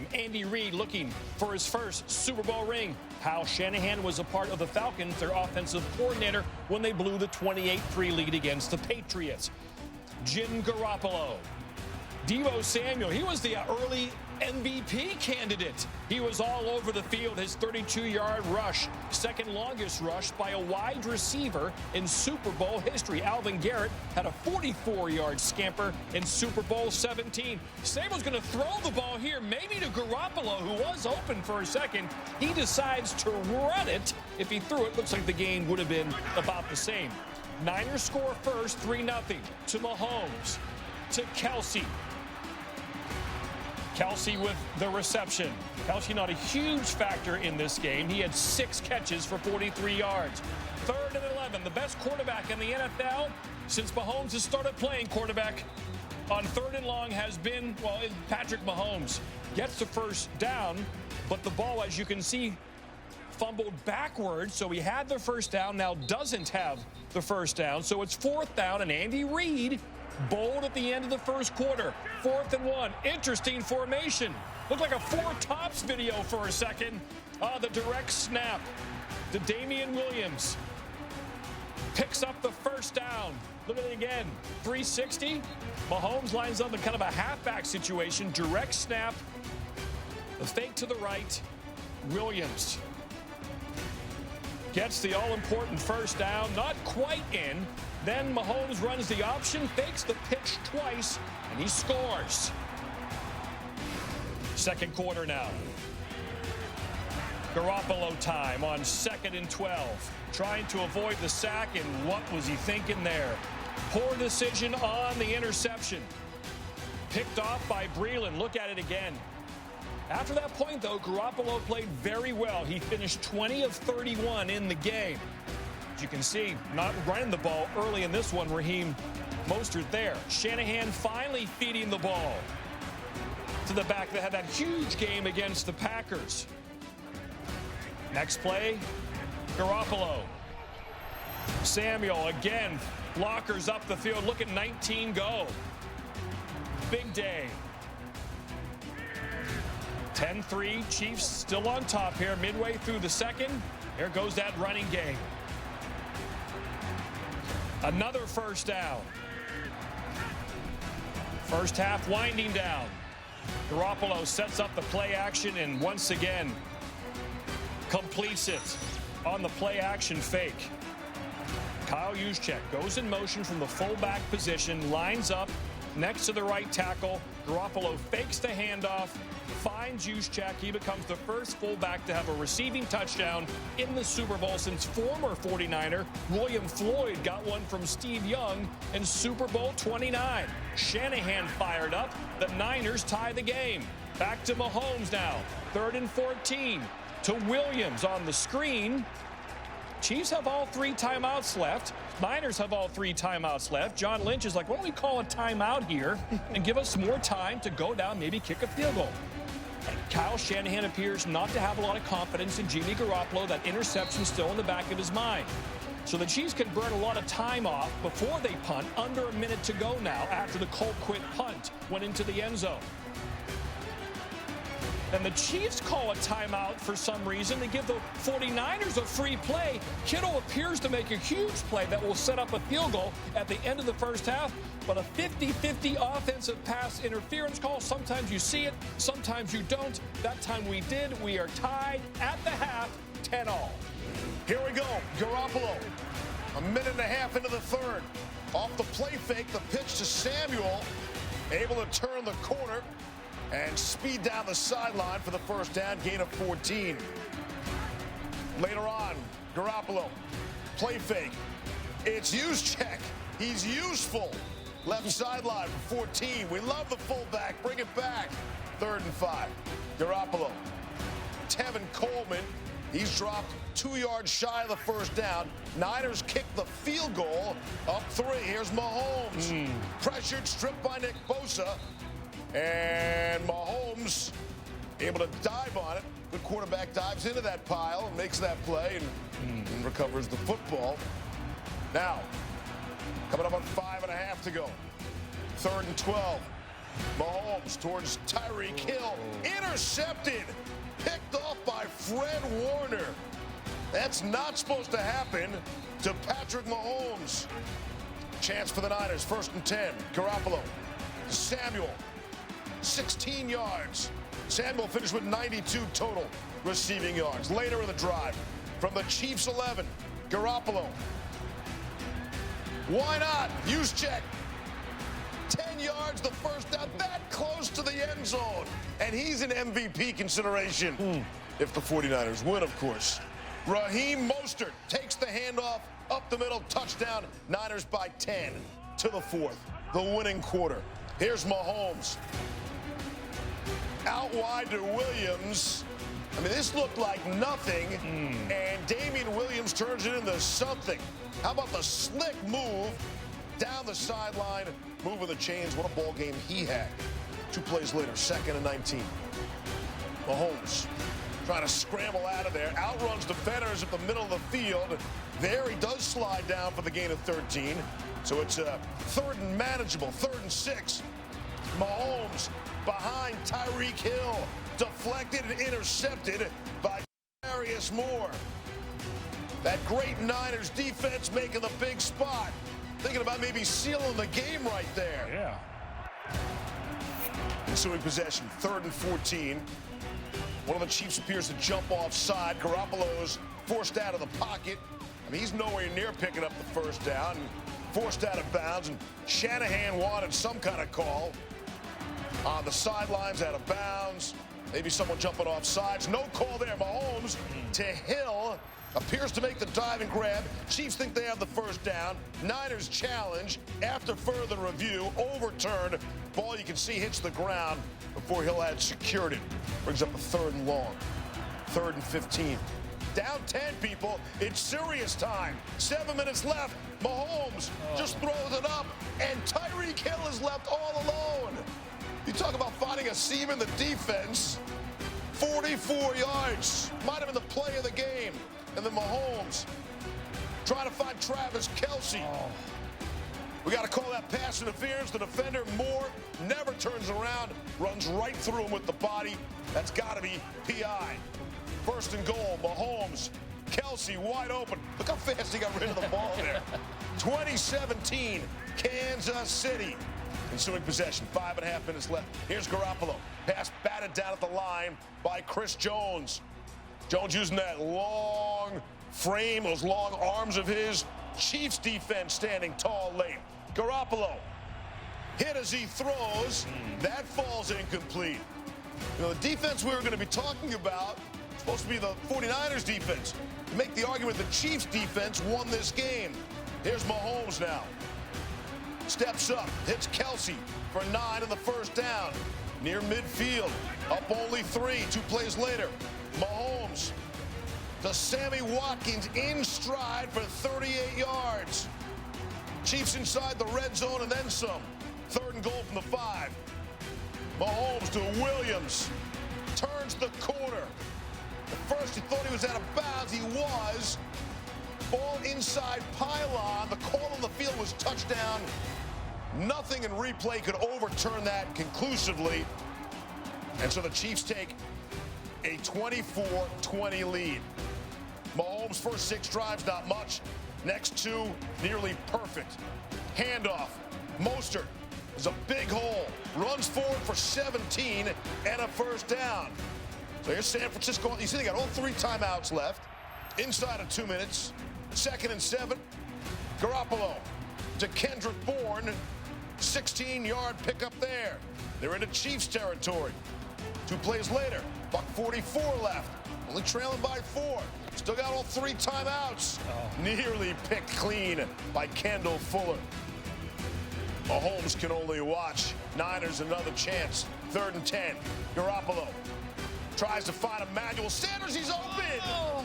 game. Andy Reid looking for his first Super Bowl ring. Kyle Shanahan was a part of the Falcons, their offensive coordinator, when they blew the 28-3 lead against the Patriots. Jim Garoppolo. Deebo Samuel, he was the early MVP candidate. He was all over the field. His 32-yard rush, second longest rush by a wide receiver in Super Bowl history. Alvin Garrett had a 44-yard scamper in Super Bowl 17. Samuel's going to throw the ball here, maybe to Garoppolo, who was open for a second. He decides to run it. If he threw it, looks like the game would have been about the same. Niners score first, 3-0 to Mahomes, to Kelsey. Kelsey with the reception. Kelsey not a huge factor in this game. He had 6 catches for 43 yards. 3rd and 11, the best quarterback in the NFL since Mahomes has started playing quarterback on 3rd and long has been, well, Patrick Mahomes. Gets the first down, but the ball, as you can see, fumbled backwards, so he had the first down, now doesn't have the first down. So it's 4th down, and Andy Reid bold at the end of the first quarter. 4th and 1. Interesting formation. Looked like a 4 tops video for a second. The direct snap to Damian Williams. Picks up the first down. Look at it again. 360. Mahomes lines up in kind of a halfback situation. Direct snap. The fake to the right. Williams gets the all-important first down. Not quite in. Then Mahomes runs the option, fakes the pitch twice, and he scores. Second quarter now. Garoppolo time on 2nd and 12. Trying to avoid the sack, and what was he thinking there? Poor decision on the interception. Picked off by Breeland. Look at it again. After that point, though, Garoppolo played very well. He finished 20 of 31 in the game. You can see, not running the ball early in this one. Raheem Mostert there. Shanahan finally feeding the ball to the back that had that huge game against the Packers. Next play, Garoppolo. Samuel again, blockers up the field. Look at 19 go. Big day. 10-3, Chiefs still on top here midway through the second. Here goes that running game. Another first down. First half winding down. Garoppolo sets up the play action and once again completes it on the play action fake. Kyle Juszczyk goes in motion from the fullback position, lines up next to the right tackle. Garoppolo fakes the handoff, finds Juszczyk. He becomes the first fullback to have a receiving touchdown in the Super Bowl since former 49er William Floyd got one from Steve Young in Super Bowl 29. Shanahan fired up. The Niners tie the game. Back to Mahomes now. 3rd and 14 to Williams on the screen. Chiefs have all 3 timeouts left. Niners have all 3 timeouts left. John Lynch is like, why don't we call a timeout here and give us more time to go down, maybe kick a field goal. And Kyle Shanahan appears not to have a lot of confidence in Jimmy Garoppolo. That interception still in the back of his mind. So the Chiefs can burn a lot of time off before they punt. Under a minute to go now after the Colquitt punt went into the end zone. And the Chiefs call a timeout for some reason. They give the 49ers a free play. Kittle appears to make a huge play that will set up a field goal at the end of the first half. But a 50-50 offensive pass interference call. Sometimes you see it, sometimes you don't. That time we did. We are tied at the half, 10-all. Here we go. Garoppolo, a minute and a half into the third. Off the play fake, the pitch to Samuel. Able to turn the corner and speed down the sideline for the first down, gain of 14. Later on, Garoppolo, play fake. It's Juszczyk. He's useful. Left sideline for 14. We love the fullback. Bring it back. 3rd and 5. Garoppolo. Tevin Coleman. He's dropped 2 yards shy of the first down. Niners kick the field goal. Up 3. Here's Mahomes. Pressured, stripped by Nick Bosa. And Mahomes able to dive on it. The quarterback dives into that pile and makes that play and recovers the football. Now, coming up on 5.5 to go. 3rd and 12. Mahomes towards Tyreek Hill. Intercepted. Picked off by Fred Warner. That's not supposed to happen to Patrick Mahomes. Chance for the Niners, 1st and 10. Garoppolo. Samuel. 16 yards. Samuel finished with 92 total receiving yards. Later in the drive, from the Chiefs 11, Garoppolo. Why not? Use check. 10 yards, the first down, that close to the end zone. And he's in MVP consideration. If the 49ers win, of course. Raheem Mostert takes the handoff up the middle, touchdown. Niners by 10 to the 4th, the winning quarter. Here's Mahomes. Out wide to Williams. I mean, this looked like nothing, and Damian Williams turns it into something. How about the slick move down the sideline, moving the chains? What a ball game he had. 2 plays later, 2nd and 19. Mahomes trying to scramble out of there, outruns defenders at the middle of the field. There he does slide down for the gain of 13. So it's a 3rd and manageable, 3rd and 6. Mahomes behind Tyreek Hill, deflected and intercepted by Darius Moore. That great Niners defense making the big spot. Thinking about maybe sealing the game right there. Yeah. Ensuing possession, 3rd and 14. One of the Chiefs appears to jump offside. Garoppolo's forced out of the pocket. I mean, he's nowhere near picking up the 1st down. Forced out of bounds, and Shanahan wanted some kind of call. On the sidelines, out of bounds. Maybe someone jumping off sides. No call there. Mahomes to Hill. Appears to make the dive and grab. Chiefs think they have the 1st down. Niners challenge. After further review, overturned. Ball you can see hits the ground before Hill had secured it. Brings up a 3rd and long. 3rd and 15. Down 10, people. It's serious time. 7 minutes left. Mahomes just throws it up, and Tyreek Hill is left all alone. You talk about finding a seam in the defense. 44 yards. Might have been the play of the game. And then Mahomes trying to find Travis Kelce. We got to call that pass interference. The defender, Moore, never turns around, runs right through him with the body. That's got to be PI. 1st and goal, Mahomes. Kelce wide open. Look how fast he got rid of the ball there. 2017, Kansas City. Ensuing possession, 5.5 minutes left. Here's Garoppolo. Pass batted down at the line by Chris Jones. Jones using that long frame, those long arms of his. Chiefs defense standing tall late. Garoppolo hit as he throws. That falls incomplete. You know, the defense we were going to be talking about is supposed to be the 49ers defense. To make the argument the Chiefs defense won this game. Here's Mahomes now. Steps up, hits Kelce for 9 in the 1st down. Near midfield, up only 3, 2 plays later. Mahomes to Sammy Watkins in stride for 38 yards. Chiefs inside the red zone and then some. 3rd and goal from the 5. Mahomes to Williams. Turns the corner. At first he thought he was out of bounds. He was. Ball inside pylon. The call on the field was touchdown. Nothing in replay could overturn that conclusively. And so the Chiefs take a 24-20 lead. Mahomes' first 6 drives, not much. Next 2, nearly perfect. Handoff. Mostert is a big hole. Runs forward for 17 and a 1st down. So here's San Francisco. You see they got all 3 timeouts left. Inside of 2 minutes. 2nd and 7. Garoppolo to Kendrick Bourne. 16-yard pickup there. They're into Chiefs territory. 2 plays later. $1:44 left. Only trailing by 4. Still got all 3 timeouts. Nearly picked clean by Kendall Fuller. Mahomes can only watch. Niners another chance. 3rd and 10. Garoppolo tries to find Emmanuel Sanders. He's open.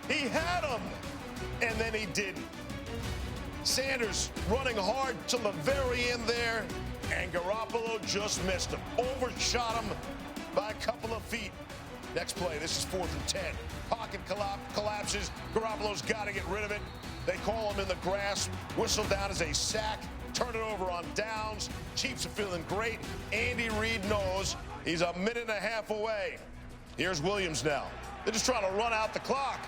He had him, and then he didn't. Sanders running hard till the very end there, and Garoppolo just missed him. Overshot him by a couple of feet. Next play, this is 4th and 10. Pocket collapses. Garoppolo's got to get rid of it. They call him in the grass. Whistle down as a sack. turn it over on downs. Chiefs are feeling great. Andy Reid knows he's a minute and a half away. Here's Williams now. They're just trying to run out the clock.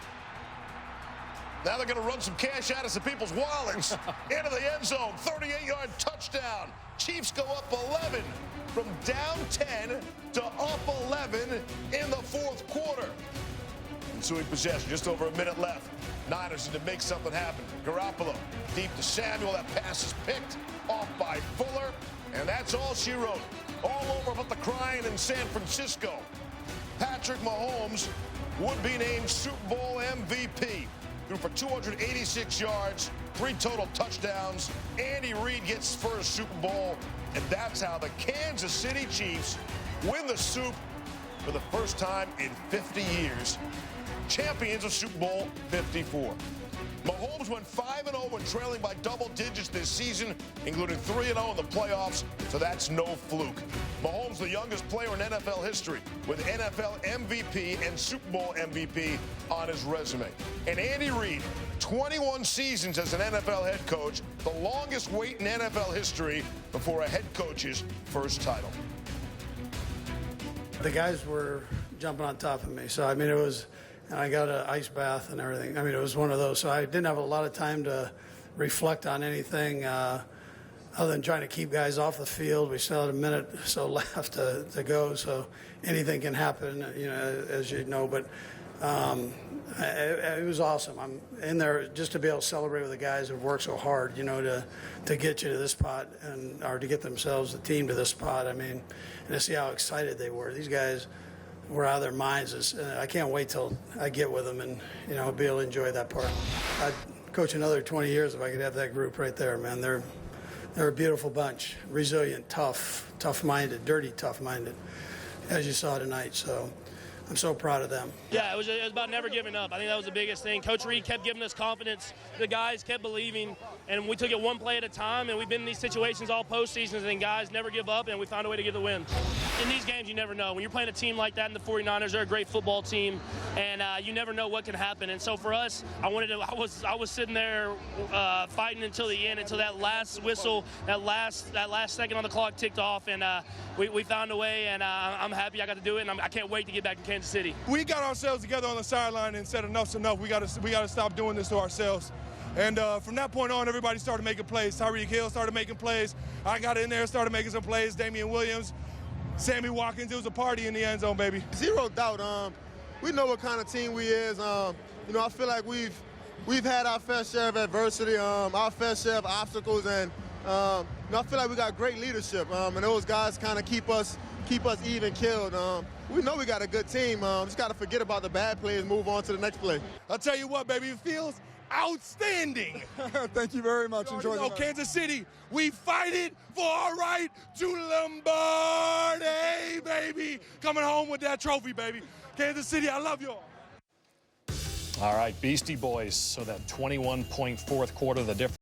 Now they're going to run some cash out of some people's wallets. Into the end zone, 38-yard touchdown. Chiefs go up 11 from down 10 to up 11 in the fourth quarter. Ensuing possession, just over a minute left. Niners need to make something happen. Garoppolo deep to Samuel. That pass is picked off by Fuller. And that's all she wrote. All over but the crying in San Francisco. Patrick Mahomes would be named Super Bowl MVP. Threw for 286 yards, 3 total touchdowns. Andy Reid gets his first Super Bowl. And that's how the Kansas City Chiefs win the Soup for the first time in 50 years. Champions of Super Bowl 54. Mahomes went 5-0 when trailing by double digits this season, including 3-0 in the playoffs, so that's no fluke. Mahomes, the youngest player in NFL history, with NFL MVP and Super Bowl MVP on his resume. And Andy Reid, 21 seasons as an NFL head coach, the longest wait in NFL history before a head coach's first title. The guys were jumping on top of me, so I mean it was. And I got an ice bath and everything. I mean, it was one of those. So I didn't have a lot of time to reflect on anything other than trying to keep guys off the field. We still had a minute or so left to go, so anything can happen, you know, as you know. But it was awesome. I'm in there just to be able to celebrate with the guys who have worked so hard, you know, to get you to this spot or to get themselves, the team, to this spot. I mean, and to see how excited they were. These guys were out of their minds. I can't wait till I get with them and, you know, be able to enjoy that part. I'd coach another 20 years if I could have that group right there, man. They're a beautiful bunch, resilient, tough-minded, dirty, tough-minded, as you saw tonight. So I'm so proud of them. Yeah, it was about never giving up. I think that was the biggest thing. Coach Reid kept giving us confidence. The guys kept believing, and we took it one play at a time, and we've been in these situations all postseasons, and guys never give up, and we found a way to get the win. In these games, you never know. When you're playing a team like that in the 49ers, they're a great football team, and you never know what can happen. And so for us, I was sitting there fighting until the end, until that last whistle, that last second on the clock ticked off, and we found a way, and I'm happy I got to do it, and I can't wait to get back to Kansas City. We got ourselves together on the sideline and said enough's enough. We got to stop doing this to ourselves. And from that point on, everybody started making plays. Tyreek Hill started making plays. I got in there, started making some plays. Damian Williams, Sammy Watkins. It was a party in the end zone, baby. Zero doubt. We know what kind of team we is. You know, I feel like we've had our fair share of adversity, our fair share of obstacles, and you know, I feel like we got great leadership. And those guys kind of keep us even killed. We know we got a good team. Just got to forget about the bad plays and move on to the next play. I'll tell you what, baby, it feels outstanding. Thank you very much. Enjoy the night. Kansas City, we fight it for our right to Lombardi, baby. Coming home with that trophy, baby. Kansas City, I love you all. All right, Beastie Boys. So that 21-point fourth quarter, the difference.